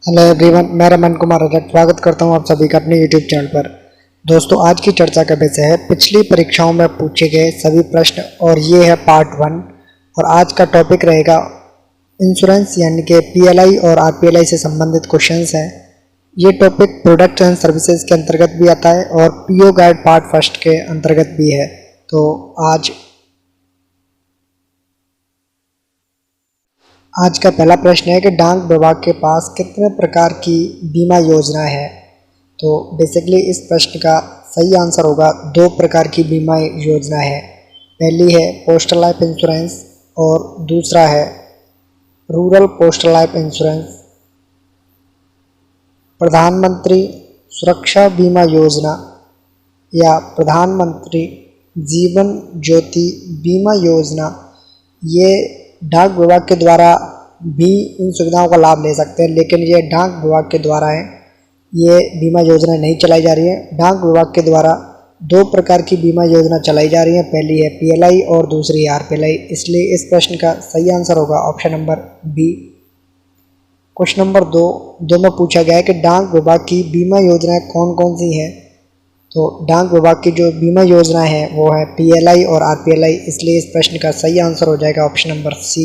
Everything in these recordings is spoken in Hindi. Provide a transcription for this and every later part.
हेलो एवरीवन, मैं रमन कुमार रजक स्वागत करता हूं आप सभी का अपने यूट्यूब चैनल पर। दोस्तों, आज की चर्चा का विषय है पिछली परीक्षाओं में पूछे गए सभी प्रश्न और ये है पार्ट 1। और आज का टॉपिक रहेगा इंश्योरेंस यानी कि पीएलआई और आरपीएलआई से संबंधित क्वेश्चंस हैं। ये टॉपिक प्रोडक्ट एंड सर्विसेज के अंतर्गत भी आता है और पीओ गाइड पार्ट फर्स्ट के अंतर्गत भी है। तो आज का पहला प्रश्न है कि डाक विभाग के पास कितने प्रकार की बीमा योजना है। तो बेसिकली इस प्रश्न का सही आंसर होगा 2 प्रकार की बीमा योजना है। पहली है पोस्टल लाइफ इंश्योरेंस और दूसरा है रूरल पोस्टल लाइफ इंश्योरेंस। प्रधानमंत्री सुरक्षा बीमा योजना या प्रधानमंत्री जीवन ज्योति बीमा योजना, ये डाक विभाग के द्वारा भी इन सुविधाओं का लाभ ले सकते हैं, लेकिन ये डाक विभाग के द्वारा है, ये बीमा योजना नहीं चलाई जा रही है। डाक विभाग के द्वारा 2 प्रकार की बीमा योजना चलाई जा रही है, पहली है पीएलआई और दूसरी है आरपीएलआई। इसलिए इस प्रश्न का सही आंसर होगा option number B. Question number 2 में पूछा गया है कि डाक विभाग की बीमा योजनाएं कौन कौन सी हैं। तो डाक विभाग की जो बीमा योजना है वो है पीएलआई और आरपीएलआई, इसलिए इस प्रश्न का सही आंसर हो जाएगा option number C.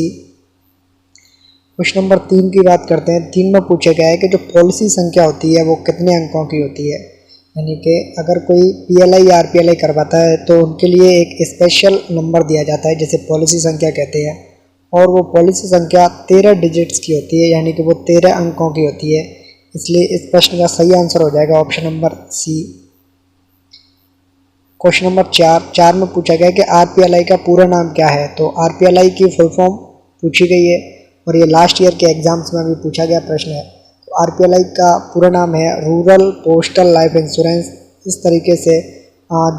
Question number 3 की बात करते हैं। 3 में पूछा गया है कि जो पॉलिसी संख्या होती है वो कितने अंकों की होती है। यानी कि अगर कोई पीएलआई या आरपीएलआई करवाता है तो उनके लिए एक स्पेशल नंबर दिया जाता है जिसे पॉलिसी संख्या कहते हैं, और वो पॉलिसी संख्या 13 डिजिट्स की होती है, यानी कि वो 13 अंकों की होती है। इसलिए इस प्रश्न का सही आंसर हो जाएगा option number C. Question number 4 में पूछा गया कि आरपीएलआई का पूरा नाम क्या है। तो आरपीएलआई की फुल फॉर्म पूछी गई है और ये लास्ट ईयर के एग्जाम्स में भी पूछा गया प्रश्न है। तो आरपीएलआई का पूरा नाम है रूरल पोस्टल लाइफ इंश्योरेंस। इस तरीके से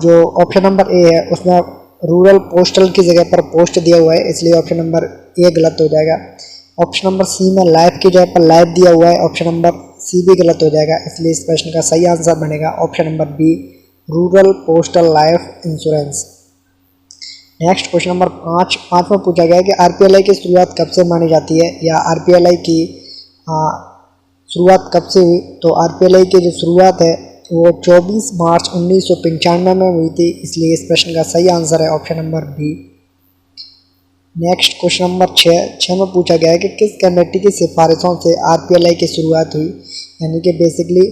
जो ऑप्शन नंबर ए है उसमें रूरल पोस्टल की जगह पर पोस्ट दिया हुआ है, इसलिए ऑप्शन नंबर ए गलत हो जाएगा। ऑप्शन नंबर सी में लाइफ की जगह पर लाइफ दिया हुआ है, ऑप्शन नंबर सी भी गलत हो जाएगा। इसलिए इस प्रश्न का सही आंसर बनेगा option number B, rural postal life insurance. Next question number 5 में पूछा गया है कि आरपीएलआई की शुरुआत कब से मानी जाती है, या आरपीएलआई की शुरुआत कब से हुई। तो आरपीएलआई की जो शुरुआत है वो 24 मार्च 1995 में हुई थी, इसलिए इस प्रश्न का सही आंसर है option number B. Next question number 6 में पूछा गया है कि किस कमेटी की सिफारिशों से आरपीएलआई की शुरुआत हुई। यानी कि बेसिकली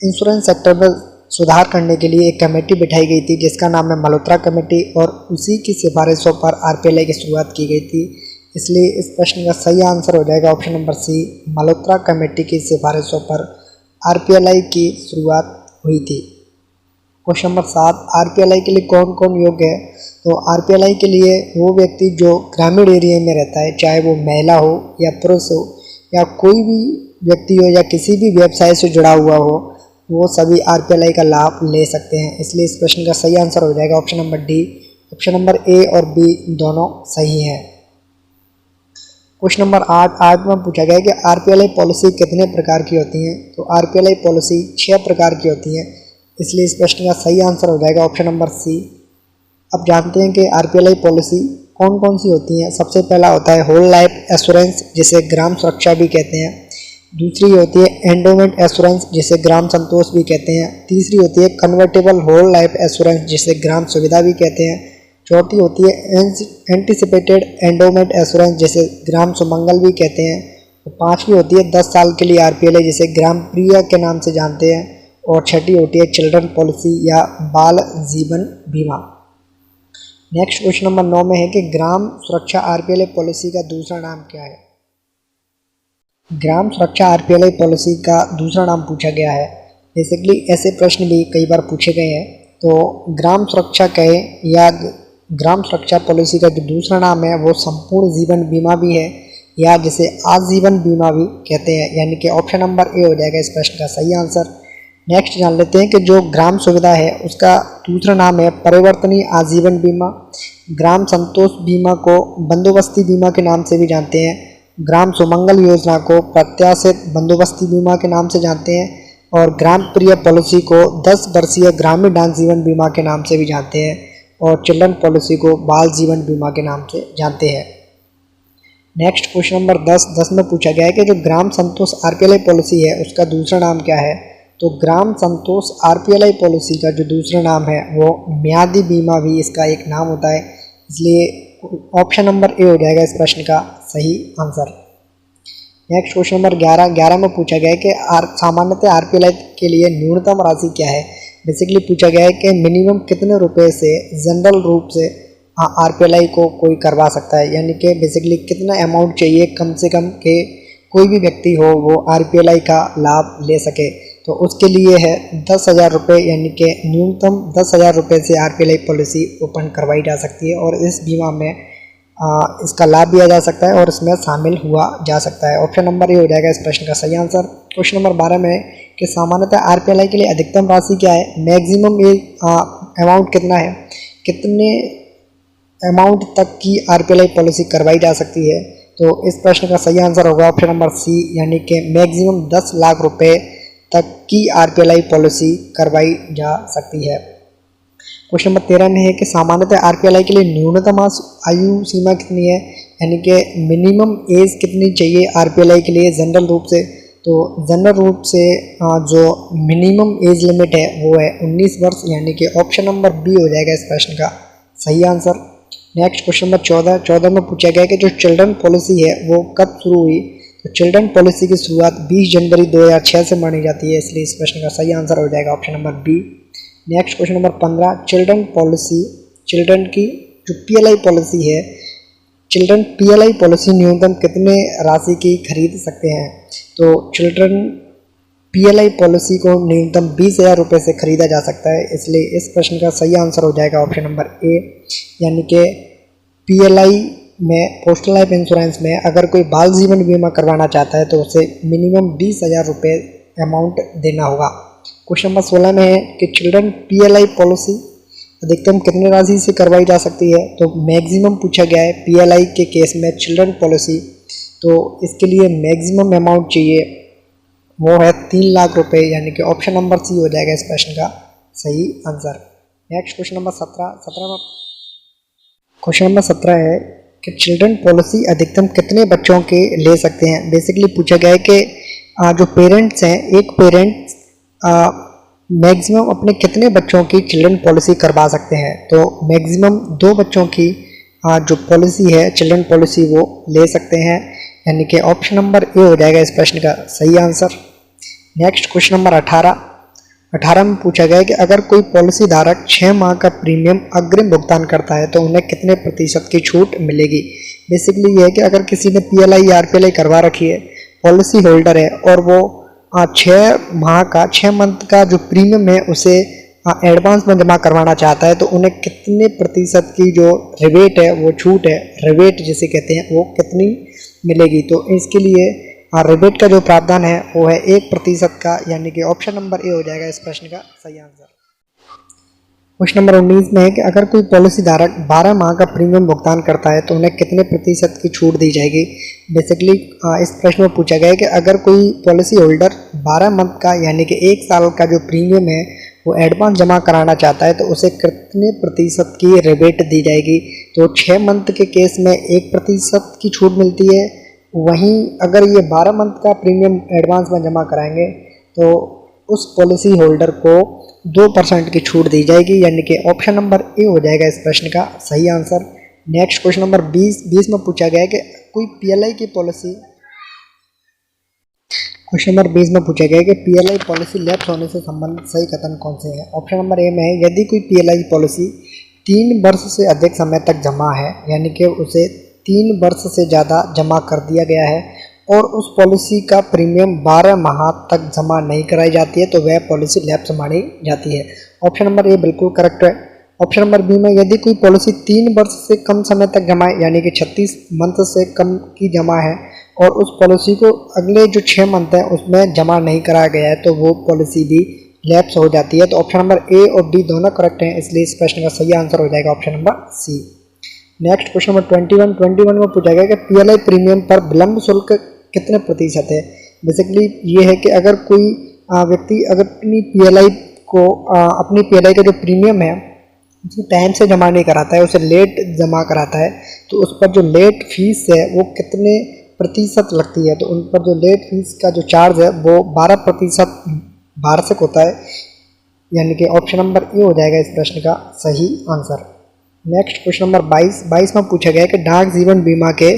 इंश्योरेंस सेक्टर में सुधार करने के लिए एक कमेटी बिठाई गई थी जिसका नाम है मल्होत्रा कमेटी, और उसी की सिफारिशों पर आरपीएलआई की शुरुआत की गई थी। इसलिए इस प्रश्न का सही आंसर हो जाएगा option number C, Malhotra committee की सिफारिशों पर आरपीएलआई की शुरुआत हुई थी। क्वेश्चन नंबर 7, आरपीएलआई के लिए कौन कौन योग्य है। तो आरपीएलआई के लिए वो व्यक्ति जो ग्रामीण एरिया में रहता है, चाहे वो महिला हो या पुरुष हो या कोई भी व्यक्ति हो या किसी भी व्यवसाय से जुड़ा हुआ हो, वो सभी आरपीएलआई का लाभ ले सकते हैं। इसलिए इस प्रश्न का सही आंसर हो जाएगा option number D. Option number A और बी दोनों सही हैं। क्वेश्चन नंबर 8 में पूछा गया है कि आरपीएलआई पॉलिसी कितने प्रकार की होती हैं। तो आरपीएलआई पॉलिसी 6 प्रकार की होती हैं, इसलिए इस प्रश्न का सही आंसर हो जाएगा ऑप्शन नंबर सी। अब जानते हैं कि आरपीएलआई पॉलिसी कौन कौन सी होती हैं। सबसे पहला होता है होल लाइफ एश्योरेंस, जिसे ग्राम सुरक्षा भी कहते हैं। दूसरी होती है एंडोमेंट एश्योरेंस, जिसे ग्राम संतोष भी कहते हैं। तीसरी होती है कन्वर्टेबल होल लाइफ एश्योरेंस, जिसे ग्राम सुविधा भी कहते हैं। चौथी होती है एंटिसिपेटेड एंडोमेंट एश्योरेंस, जिसे ग्राम सुमंगल भी कहते हैं। और पांचवी होती है 10 साल के लिए आरपीएलआई, जिसे ग्राम प्रिय के नाम से जानते हैं। और छठी होती है चिल्ड्रन पॉलिसी या बाल जीवन बीमा। नेक्स्ट क्वेश्चन नंबर 9 में है कि ग्राम सुरक्षा आरपीएलआई पॉलिसी का दूसरा नाम क्या है। ग्राम सुरक्षा आरपीएलआई पॉलिसी का दूसरा नाम पूछा गया है। बेसिकली ऐसे प्रश्न भी कई बार पूछे गए हैं। तो ग्राम सुरक्षा कहें या ग्राम सुरक्षा पॉलिसी का जो दूसरा नाम है वो संपूर्ण जीवन बीमा भी है, या जिसे आजीवन बीमा भी कहते हैं। यानी कि ऑप्शन नंबर ए हो जाएगा इस प्रश्न का सही आंसर। नेक्स्ट जान लेते हैं कि जो ग्राम सुविधा है उसका दूसरा नाम है परिवर्तनीय आजीवन बीमा। ग्राम संतोष बीमा को बंदोबस्ती बीमा के नाम से भी जानते हैं। ग्राम सुमंगल योजना को प्रत्याशित बंदोबस्ती बीमा के नाम से जानते हैं। और ग्राम प्रिय पॉलिसी को 10 वर्षीय ग्रामीण डाक जीवन बीमा के नाम से भी जानते हैं। और चिल्ड्रन पॉलिसी को बाल जीवन बीमा के नाम से जानते हैं। नेक्स्ट क्वेश्चन नंबर 10 में पूछा गया है कि जो ग्राम संतोष आरपीएलआई पॉलिसी है उसका दूसरा नाम क्या है। तो ग्राम संतोष आरपीएलआई पॉलिसी का जो दूसरा नाम है वो म्यादी बीमा भी इसका एक नाम होता है, इसलिए ऑप्शन नंबर ए हो जाएगा इस प्रश्न का सही आंसर। नेक्स्ट क्वेश्चन नंबर 11 में पूछा गया है कि सामान्यतः आरपीएलआई के लिए न्यूनतम राशि क्या है। बेसिकली पूछा गया है कि मिनिमम कितने रुपए से जनरल रूप से आरपीएलआई को कोई करवा सकता है, यानी कि बेसिकली कितना अमाउंट चाहिए कम से कम कि कोई भी व्यक्ति हो वो आरपीएलआई का लाभ ले सके। तो उसके लिए है 10,000 रुपये, यानी कि न्यूनतम 10,000 रुपये से आरपीएलआई पॉलिसी ओपन करवाई जा सकती है और इस बीमा में इसका लाभ लिया जा सकता है और इसमें शामिल हुआ जा सकता है। ऑप्शन नंबर ए हो जाएगा इस प्रश्न का सही आंसर। क्वेश्चन नंबर 12 में कि सामान्यतः आरपीएलआई के लिए अधिकतम राशि क्या है, मैक्सिमम अमाउंट कितना है, कितने अमाउंट तक की आरपीएलआई पॉलिसी करवाई जा सकती है। तो इस प्रश्न का सही आंसर होगा ऑप्शन नंबर सी, यानी कि मैक्सिमम 10 लाख रुपए तक की आरपीएलआई पॉलिसी करवाई जा सकती है। क्वेश्चन नंबर 13 में है कि सामान्यतः आरपीएलआई के लिए न्यूनतम आयु सीमा कितनी है, यानी कि मिनिमम एज कितनी चाहिए आरपीएलआई के लिए जनरल रूप से। तो जनरल रूप से जो मिनिमम एज लिमिट है वो है 19 वर्ष, यानी कि ऑप्शन नंबर बी हो जाएगा इस प्रश्न का सही आंसर। नेक्स्ट क्वेश्चन नंबर 14 में पूछा गया कि जो चिल्ड्रन पॉलिसी है वो कब शुरू हुई। तो चिल्ड्रन पॉलिसी की शुरुआत 20 जनवरी 2006 से मानी जाती है, इसलिए इस प्रश्न का सही आंसर हो जाएगा option number B. Next question number 15, children policy, children की जो पीएलआई पॉलिसी है, चिल्ड्रन पीएलआई पॉलिसी न्यूनतम कितने राशि की खरीद सकते हैं। तो चिल्ड्रन पीएलआई पॉलिसी को न्यूनतम 20,000 रुपये से खरीदा जा सकता है, इसलिए इस प्रश्न का सही आंसर हो जाएगा ऑप्शन नंबर ए, यानी कि पीएलआई में पोस्टल लाइफ इंश्योरेंस में अगर कोई बाल जीवन बीमा करवाना चाहता है तो उसे मिनिमम 20,000 रुपये अमाउंट देना होगा। क्वेश्चन नंबर 16 में है कि चिल्ड्रन पीएलआई पॉलिसी अधिकतम कितनी राशि से करवाई जा सकती है। तो मैक्सिमम पूछा गया है पीएलआई के केस में चिल्ड्रन पॉलिसी, तो इसके लिए मैक्सिमम अमाउंट चाहिए वो है 3 लाख रुपए, यानी कि ऑप्शन नंबर सी हो जाएगा इस प्रश्न का सही आंसर। नेक्स्ट क्वेश्चन नंबर 17 में क्वेश्चन नंबर 17 है कि चिल्ड्रन पॉलिसी अधिकतम कितने बच्चों के ले सकते हैं। बेसिकली पूछा गया है कि जो पेरेंट्स हैं, एक पेरेंट मैक्सिमम अपने कितने बच्चों की चिल्ड्रन पॉलिसी करवा सकते हैं। तो मैक्सिमम 2 बच्चों की जो पॉलिसी है चिल्ड्रन पॉलिसी वो ले सकते हैं, यानी कि ऑप्शन नंबर ए हो जाएगा इस प्रश्न का सही आंसर। नेक्स्ट क्वेश्चन नंबर 18 में पूछा गया है कि अगर कोई पॉलिसी धारक 6 माह का प्रीमियम अग्रिम भुगतान करता है तो उन्हें कितने प्रतिशत की छूट मिलेगी। बेसिकली ये है कि अगर किसी ने पीएलआई या आरपीएलआई करवा रखी है, पॉलिसी होल्डर है और वो 6 मंथ का जो प्रीमियम है उसे एडवांस में जमा करवाना चाहता है तो उन्हें कितने प्रतिशत की जो रिबेट है वो छूट है, रिबेट जिसे कहते हैं, वो कितनी मिलेगी। तो इसके लिए रिबेट का जो प्रावधान है वो है 1% का, यानी कि ऑप्शन नंबर ए हो जाएगा इस प्रश्न का सही आंसर। क्वेश्चन नंबर 19 में है कि अगर कोई पॉलिसी धारक 12 माह का प्रीमियम भुगतान करता है तो उन्हें कितने प्रतिशत की छूट दी जाएगी। बेसिकली इस प्रश्न में पूछा गया है कि अगर कोई पॉलिसी होल्डर 12 मंथ का यानी कि 1 साल का जो प्रीमियम है वो एडवांस जमा कराना चाहता है तो उसे कितने प्रतिशत की रिबेट दी जाएगी। तो 6 मंथ के केस में 1% की छूट मिलती है, वहीं अगर ये 12 मंथ का प्रीमियम एडवांस में जमा कराएंगे तो उस पॉलिसी होल्डर को 2% की छूट दी जाएगी, यानी कि ऑप्शन नंबर ए हो जाएगा इस प्रश्न का सही आंसर। नेक्स्ट क्वेश्चन नंबर 20 में पूछा गया है कि कोई पीएलआई की पॉलिसी, क्वेश्चन नंबर 20 में पूछा गया है कि पीएलआई पॉलिसी लैप्स होने से संबंधित सही कथन कौन से हैं। ऑप्शन नंबर ए में है यदि कोई पीएलआई पॉलिसी 3 वर्ष से अधिक समय तक जमा है, यानी कि उसे 3 वर्ष से ज़्यादा जमा कर दिया गया है और उस पॉलिसी का प्रीमियम 12 माह तक जमा नहीं कराई जाती है तो वह पॉलिसी लैप्स मानी जाती है। ऑप्शन नंबर ए बिल्कुल करेक्ट है। ऑप्शन नंबर बी में यदि कोई पॉलिसी 3 वर्ष से कम समय तक जमा है, यानी कि 36 मंथ से कम की जमा है और उस पॉलिसी को अगले जो 6 मंथ है उसमें जमा नहीं कराया गया है तो वो पॉलिसी भी लैप्स हो जाती है। तो ऑप्शन नंबर ए और डी दोनों करेक्ट हैं, इसलिए इस प्रश्न का सही आंसर हो जाएगा option number C. Next question number 21 में पूछा गया कि पीएलआई प्रीमियम पर विलंब शुल्क कितने प्रतिशत है। बेसिकली ये है कि अगर कोई व्यक्ति अगर अपनी पीएलआई का जो प्रीमियम है जो टाइम से जमा नहीं कराता है, उसे लेट जमा कराता है, तो उस पर जो लेट फीस है वो कितने प्रतिशत लगती है। तो उन पर जो लेट फीस का जो चार्ज है वो 12% वार्षिक होता है, यानी कि ऑप्शन नंबर ए हो जाएगा इस प्रश्न का सही आंसर। नेक्स्ट क्वेश्चन नंबर 22 में पूछा गया है कि डाक जीवन बीमा के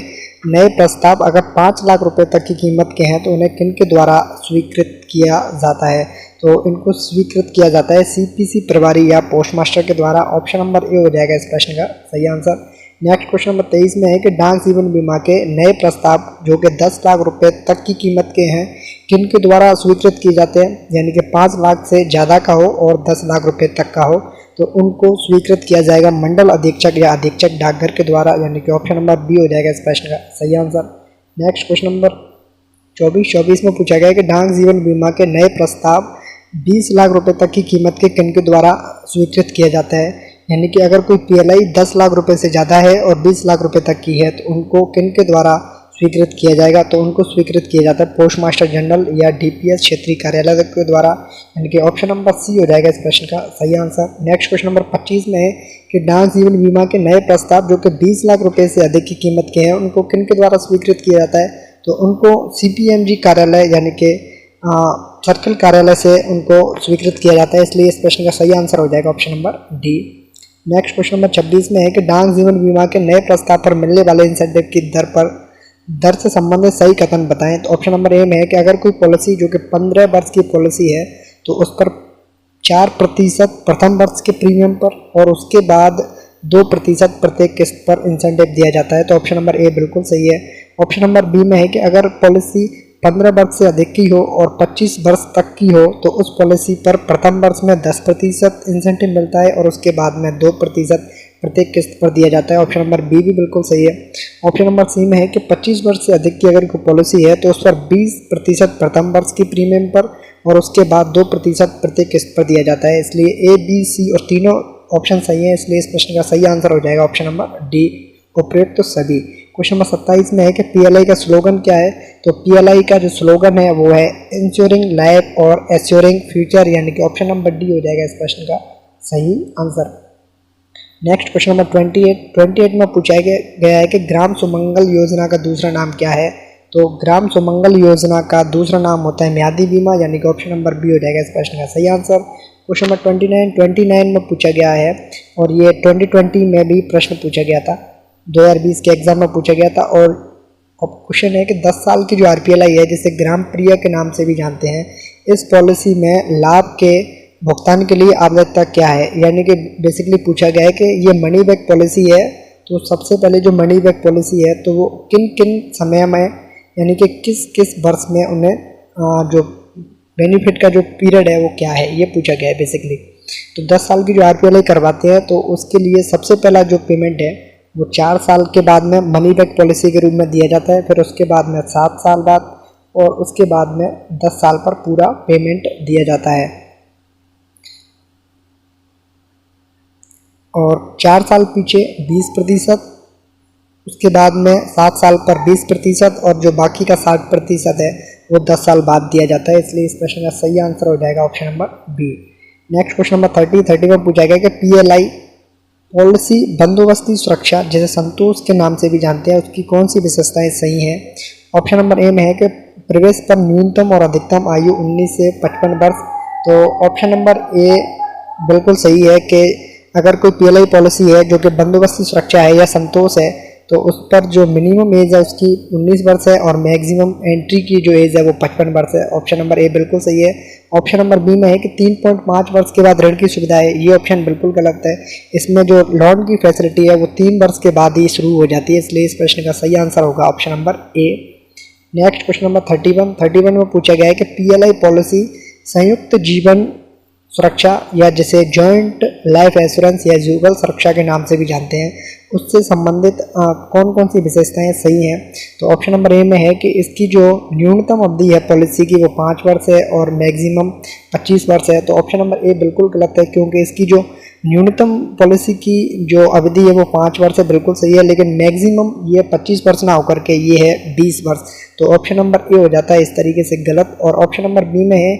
नए प्रस्ताव अगर 5 लाख रुपए तक की कीमत के हैं तो उन्हें किन के द्वारा स्वीकृत किया जाता है। तो इनको स्वीकृत किया जाता है सीपीसी प्रभारी या पोस्टमास्टर के द्वारा। ऑप्शन नंबर ए हो जाएगा इस प्रश्न का सही आंसर। नेक्स्ट क्वेश्चन नंबर 23 में है कि डाक जीवन बीमा के नए प्रस्ताव जो कि 10 लाख रुपए तक की कीमत के हैं किन के द्वारा स्वीकृत किए जाते हैं, यानी कि 5 लाख से ज़्यादा का हो और 10 लाख रुपए तक का हो, तो उनको स्वीकृत किया जाएगा मंडल अधीक्षक या अधीक्षक डाकघर के द्वारा, यानी कि ऑप्शन नंबर बी हो जाएगा इस प्रश्न का सही आंसर। नेक्स्ट क्वेश्चन नंबर 24 में पूछा गया है कि डाक जीवन बीमा के नए प्रस्ताव 20 लाख रुपए तक की कीमत के किन के द्वारा स्वीकृत किया जाता है, यानी कि अगर कोई पीएलआई 10 लाख रुपए से ज़्यादा है और 20 लाख रुपए तक की है तो उनको किन के द्वारा स्वीकृत किया जाएगा। तो उनको स्वीकृत किया जाता है पोस्ट मास्टर जनरल या डीपीएस क्षेत्रीय कार्यालय के द्वारा, यानी कि ऑप्शन नंबर सी हो जाएगा इस प्रश्न का सही आंसर। नेक्स्ट क्वेश्चन नंबर 25 में है कि डाक जीवन बीमा के नए प्रस्ताव जो कि 20 लाख रुपए से अधिक की कीमत के हैं उनको किन के द्वारा स्वीकृत किया जाता है। तो उनको सीपीएमजी कार्यालय यानी कि सर्कल कार्यालय से उनको स्वीकृत किया जाता है, इसलिए इस प्रश्न का सही आंसर हो जाएगा option number D. Next question number 26 में है कि डाक जीवन बीमा के नए प्रस्ताव पर मिलने वाले इंसेंटिव की दर से संबंधित सही कथन बताएं। तो ऑप्शन नंबर ए में है कि अगर कोई पॉलिसी जो कि 15 वर्ष की पॉलिसी है तो उस पर 4% प्रथम वर्ष के प्रीमियम पर और उसके बाद 2% प्रत्येक किस्त पर इंसेंटिव दिया जाता है। तो ऑप्शन नंबर ए बिल्कुल सही है। ऑप्शन नंबर बी में है कि अगर पॉलिसी 15 वर्ष से अधिक की हो और 25 वर्ष तक की हो तो उस पॉलिसी पर प्रथम वर्ष में 10% इंसेंटिव मिलता है और उसके बाद में 2% प्रत्येक किस्त पर दिया जाता है। ऑप्शन नंबर बी भी बिल्कुल सही है। ऑप्शन नंबर सी में है कि 25 वर्ष से अधिक की अगर कोई पॉलिसी है तो उस पर 20% प्रथम वर्ष की प्रीमियम पर और उसके बाद 2% प्रत्येक किस्त पर दिया जाता है, इसलिए ए बी सी और तीनों ऑप्शन सही है, इसलिए इस प्रश्न का सही आंसर हो जाएगा ऑप्शन नंबर डी ऑपरेट तो सभी। क्वेश्चन नंबर 27 में है कि पीएलआई का स्लोगन क्या है। तो पीएलआई का जो स्लोगन है वो है इंश्योरिंग लाइफ और एश्योरिंग फ्यूचर, यानी कि ऑप्शन नंबर डी हो जाएगा इस प्रश्न का सही आंसर। नेक्स्ट क्वेश्चन नंबर 28 में पूछा गया है कि ग्राम सुमंगल योजना का दूसरा नाम क्या है। तो ग्राम सुमंगल योजना का दूसरा नाम होता है म्यादी बीमा, यानी कि ऑप्शन नंबर बी हो जाएगा इस प्रश्न का सही आंसर। क्वेश्चन नंबर 29 में पूछा गया है और ये 2020 में भी प्रश्न पूछा गया था, 2020 के एग्जाम में पूछा गया था। और अब क्वेश्चन है कि 10 साल की जो आरपीएलआई है जिसे ग्राम प्रिय के नाम से भी जानते हैं, इस पॉलिसी में लाभ के भुगतान के लिए आवश्यकता क्या है, यानी कि बेसिकली पूछा गया है कि ये मनी बैक पॉलिसी है। तो सबसे पहले जो मनी बैक पॉलिसी है तो वो किन किन समय में, यानी कि किस किस वर्ष में उन्हें जो बेनिफिट का जो पीरियड है वो क्या है, ये पूछा गया है बेसिकली। तो 10 साल की जो आरपीएलआई करवाते हैं तो उसके लिए सबसे पहला जो पेमेंट है वो 4 साल के बाद में मनी बैक पॉलिसी के रूप में दिया जाता है, फिर उसके बाद में 7 साल बाद और उसके बाद में 10 साल पर पूरा पेमेंट दिया जाता है। और 4 साल पीछे 20%, उसके बाद में 7 साल पर 20% और जो बाकी का 60% है वो 10 साल बाद दिया जाता है, इसलिए इस प्रश्न का सही आंसर हो जाएगा option number B. Next question number 30 में पूछा गया कि पीएलआई पॉलिसी बंदोबस्ती सुरक्षा जिसे संतोष के नाम से भी जानते हैं उसकी कौन सी विशेषताएं सही हैं। ऑप्शन नंबर ए में है कि प्रवेश पर न्यूनतम और अधिकतम आयु 19 से 55 वर्ष। तो ऑप्शन नंबर ए बिल्कुल सही है कि अगर कोई पीएलआई पॉलिसी है जो कि बंदोबस्ती सुरक्षा है या संतोष है तो उस पर जो मिनिमम एज है उसकी 19 वर्ष है और मैक्सिमम एंट्री की जो एज है वो 55 वर्ष है। ऑप्शन नंबर ए बिल्कुल सही है। ऑप्शन नंबर बी में है कि 3.5 वर्ष के बाद ऋण की सुविधा है, ये ऑप्शन बिल्कुल गलत है। इसमें जो लोन की फैसिलिटी है वो 3 वर्ष के बाद ही शुरू हो जाती है, इसलिए इस प्रश्न का सही आंसर होगा option number A. Next question number 31 में पूछा गया है कि पीएलआई पॉलिसी संयुक्त जीवन सुरक्षा या जिसे जॉइंट लाइफ एश्योरेंस या युगल सुरक्षा के नाम से भी जानते हैं उससे संबंधित कौन कौन सी विशेषताएं सही हैं। तो ऑप्शन नंबर ए में है कि इसकी जो न्यूनतम अवधि है पॉलिसी की वो 5 वर्ष है और मैक्सिमम 25 वर्ष है। तो ऑप्शन नंबर ए बिल्कुल गलत है क्योंकि इसकी जो न्यूनतम पॉलिसी की जो अवधि है वो 5 वर्ष है, बिल्कुल सही है, लेकिन मैक्सिमम ये 25 वर्ष ना होकर के ये है 20 वर्ष। तो ऑप्शन नंबर ए हो जाता है इस तरीके से गलत। और ऑप्शन नंबर बी में है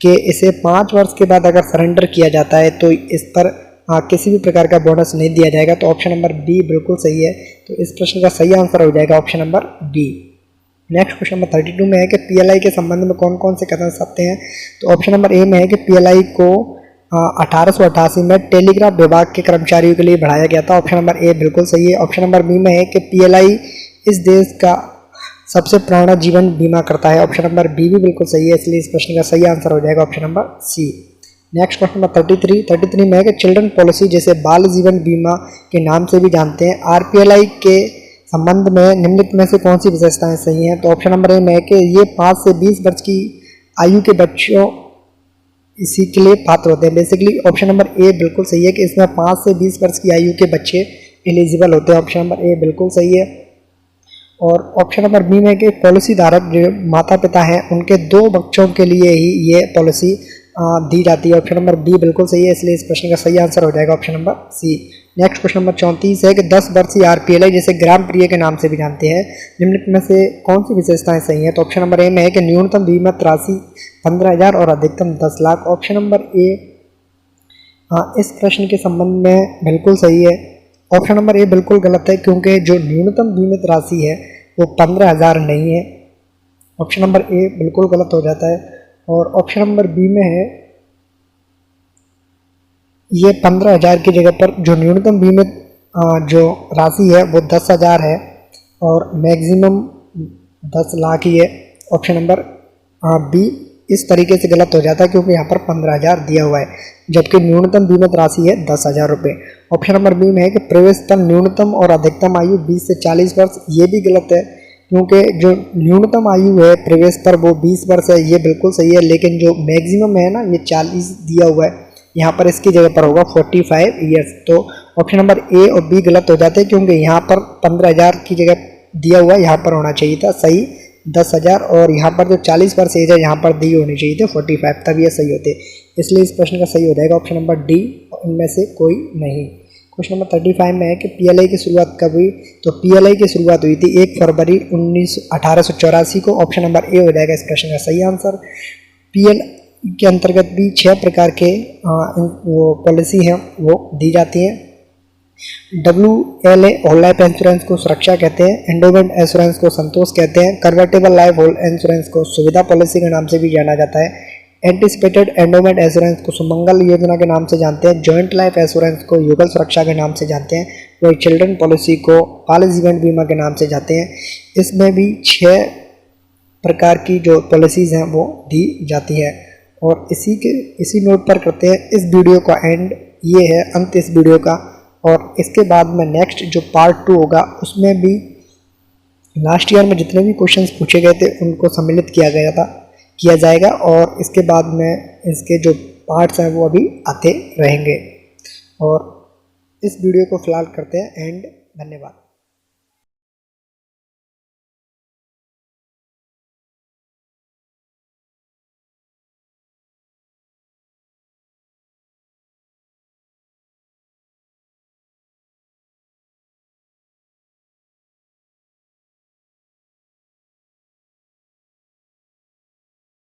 कि इसे 5 वर्ष के बाद अगर सरेंडर किया जाता है तो इस पर किसी भी प्रकार का बोनस नहीं दिया जाएगा। तो ऑप्शन नंबर बी बिल्कुल सही है। तो इस प्रश्न का सही आंसर हो जाएगा option number B. Next question number 32 में है कि पीएलआई के संबंध में कौन कौन से कदम सकते हैं। तो ऑप्शन नंबर ए में है कि पीएलआई को 1888 में टेलीग्राफ विभाग के कर्मचारियों के लिए बढ़ाया गया था। ऑप्शन नंबर ए बिल्कुल सही है। ऑप्शन नंबर बी में है कि पीएलआई इस देश का सबसे पुराना जीवन बीमा करता है। ऑप्शन नंबर बी भी बिल्कुल सही है, इसलिए इस प्रश्न का सही आंसर हो जाएगा option number C. Next question number 33 में है कि चिल्ड्रन पॉलिसी जिसे बाल जीवन बीमा के नाम से भी जानते हैं, आरपीएलआई के संबंध में निम्नलिखित में से कौन सी विशेषताएं सही हैं। तो ऑप्शन नंबर ए में है कि ये 5 से 20 वर्ष की आयु के बच्चों इसी के लिए पात्र होते हैं। बेसिकली ऑप्शन नंबर ए बिल्कुल सही है कि इसमें 5 से 20 वर्ष की आयु के बच्चे एलिजिबल होते हैं। ऑप्शन नंबर ए बिल्कुल सही है। और ऑप्शन नंबर बी में कि पॉलिसी धारक जो माता पिता हैं उनके 2 बच्चों के लिए ही ये पॉलिसी दी जाती है। ऑप्शन नंबर बी बिल्कुल सही है, इसलिए इस प्रश्न का सही आंसर हो जाएगा option number C. Next question number 34 है कि 10 वर्षीय आरपीएलआई जिसे ग्राम प्रिय के नाम से भी जानते हैं, निम्नलिखित में से कौन सी विशेषताएं सही हैं। तो ऑप्शन नंबर ए में है कि न्यूनतम बीमित राशि 15,000 और अधिकतम 10 लाख। ऑप्शन नंबर ए इस प्रश्न के संबंध में बिल्कुल सही है। ऑप्शन नंबर ए बिल्कुल गलत है, क्योंकि जो न्यूनतम बीमित राशि है वो 15,000 नहीं है। ऑप्शन नंबर ए बिल्कुल गलत हो जाता है। और ऑप्शन नंबर बी में है ये 15,000 की जगह पर जो न्यूनतम बीमित जो राशि है वो 10,000 है और मैक्सिमम 10 लाख ही है। ऑप्शन नंबर बी इस तरीके से गलत हो जाता है, क्योंकि यहाँ पर 15,000 दिया हुआ है जबकि न्यूनतम बीमित राशि है 10,000 रुपये। ऑप्शन नंबर बी में है कि प्रवेश पर न्यूनतम और अधिकतम आयु 20 से 40 वर्ष, ये भी गलत है, क्योंकि जो न्यूनतम आयु है प्रवेश पर वो 20 वर्ष है, ये बिल्कुल सही है। लेकिन जो मैक्सिमम है ना ये 40 दिया हुआ है, यहाँ पर इसकी जगह पर होगा 45 ईयर्स। तो ऑप्शन नंबर ए और बी गलत हो जाते हैं, क्योंकि यहाँ पर 15,000 की जगह दिया हुआ है, यहाँ पर होना चाहिए था सही 10,000, और यहाँ पर जो 40 वर्ष एज है यहाँ पर दी होनी चाहिए थी 45, तब ये सही होते। इसलिए इस प्रश्न का सही हो जाएगा ऑप्शन नंबर डी, इनमें से कोई नहीं। क्वेश्चन नंबर 35 में है कि पीएलआई की शुरुआत कब हुई। तो पीएलआई की शुरुआत हुई थी 1 फरवरी 1884 को। ऑप्शन नंबर ए हो जाएगा इस प्रश्न का सही आंसर। पीएलआई के अंतर्गत भी 6 प्रकार के वो पॉलिसी हैं वो दी जाती हैं। WLA होल लाइफ इंश्योरेंस को सुरक्षा कहते हैं, एंडोमेंट इंश्योरेंस को संतोष कहते हैं, कन्वर्टेबल लाइफ होल इंश्योरेंस को सुविधा पॉलिसी के नाम से भी जाना जाता है, एंटिसिपेटेड एंडोमेंट इंश्योरेंस को सुमंगल योजना के नाम से जानते हैं, जॉइंट लाइफ इंश्योरेंस को युगल सुरक्षा के नाम से जानते हैं, वही चिल्ड्रन पॉलिसी को बाल जीवन बीमा के नाम से जानते हैं। इसमें भी 6 प्रकार की जो पॉलिसीज़ हैं वो दी जाती है। और इसी नोट पर करते हैं इस वीडियो का एंड, ये है अंत इस वीडियो का। और इसके बाद में नेक्स्ट जो पार्ट 2 होगा उसमें भी लास्ट ईयर में जितने भी क्वेश्चंस पूछे गए थे उनको सम्मिलित किया जाएगा, और इसके बाद में इसके जो पार्ट्स हैं वो अभी आते रहेंगे। और इस वीडियो को फिलहाल करते हैं एंड, धन्यवाद।